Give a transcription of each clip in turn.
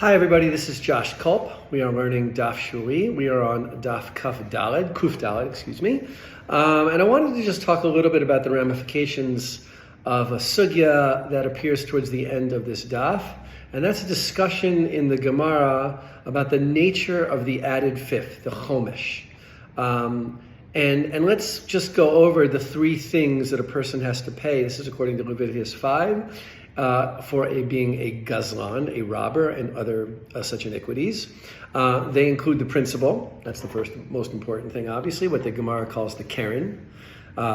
Hi everybody, this is Josh Culp. We are learning Daf Shuri. We are on Daf Kuf Daled, excuse me. And I wanted to just talk a little bit about the ramifications of a sugya that appears towards the end of this daf. And that's a discussion in the Gemara about the nature of the added fifth, the chomesh. And let's just go over the three things that a person has to pay. This is according to Leviticus 5. For being a gazlan, a robber, and other such iniquities. They include the principal. That's the first most important thing, obviously, what the Gemara calls the Karen,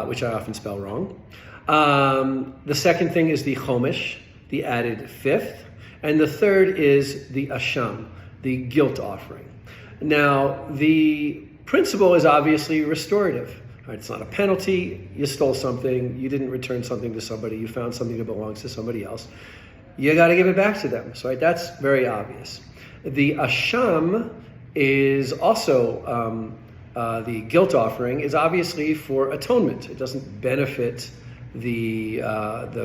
which I often spell wrong. The second thing is the chomesh, the added fifth. And the third is the asham, the guilt offering. Now, the principal is obviously restorative. Right, it's not a penalty. You stole something. You didn't return something to somebody. You found something that belongs to somebody else. You got to give it back to them. So that's very obvious. The asham is also the guilt offering is obviously for atonement. It doesn't benefit the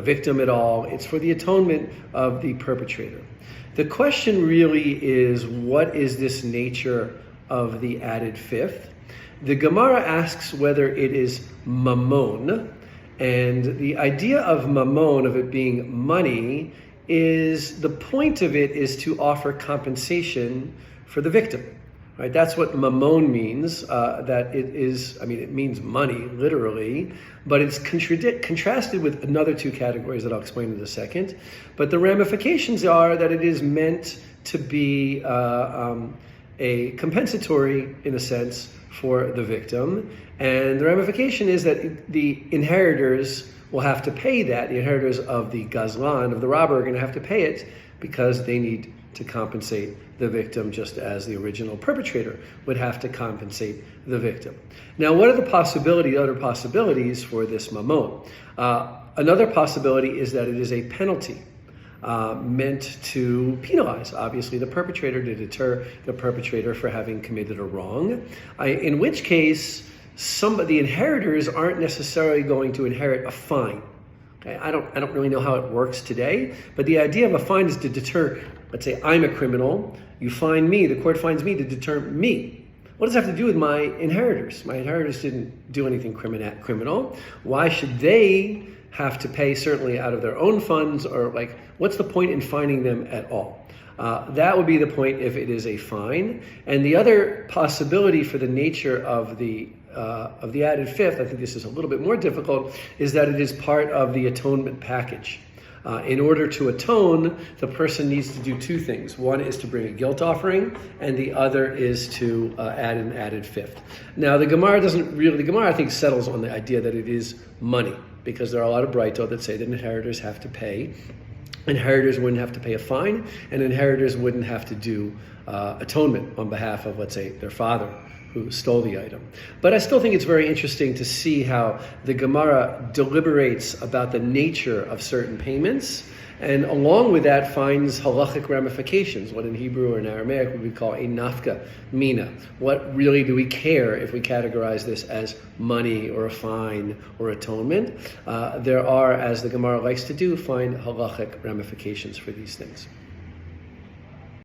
victim at all. It's for the atonement of the perpetrator. The question really is, what is this nature of the added fifth? The Gemara asks whether it is mammon, and the idea of mammon, of it being money, is the point of it is to offer compensation for the victim. Right? That's what mammon means. That it is. I mean, it means money literally, but it's contrasted with another two categories that I'll explain in a second. But the ramifications are that it is meant to be a compensatory, in a sense, for the victim. And the ramification is that the inheritors will have to pay that. The inheritors of the gazlan, of the robber, are going to have to pay it because they need to compensate the victim, just as the original perpetrator would have to compensate the victim. Now, what are the other possibilities for this mammon? Another possibility is that it is a penalty. Meant to penalize, obviously, the perpetrator, to deter the perpetrator for having committed a wrong. In which case, the inheritors aren't necessarily going to inherit a fine. Okay? I don't really know how it works today, but the idea of a fine is to deter. Let's say I'm a criminal. You fine me. The court fines me to deter me. What does that have to do with my inheritors? My inheritors didn't do anything criminal. Why should they have to pay, certainly out of their own funds, or what's the point in fining them at all? That would be the point if it is a fine. And the other possibility for the nature of the added fifth, I think this is a little bit more difficult, is that it is part of the atonement package. In order to atone, the person needs to do two things. One is to bring a guilt offering, and the other is to add an added fifth. Now, the Gemara I think settles on the idea that it is money, because there are a lot of Braito that say that inheritors have to pay. Inheritors wouldn't have to pay a fine, and inheritors wouldn't have to do atonement on behalf of, let's say, their father who stole the item. But I still think it's very interesting to see how the Gemara deliberates about the nature of certain payments, and along with that finds halachic ramifications, what in Hebrew or in Aramaic we would call a nafka mina. What really do we care if we categorize this as money or a fine or atonement? There are, as the Gemara likes to do, find halachic ramifications for these things.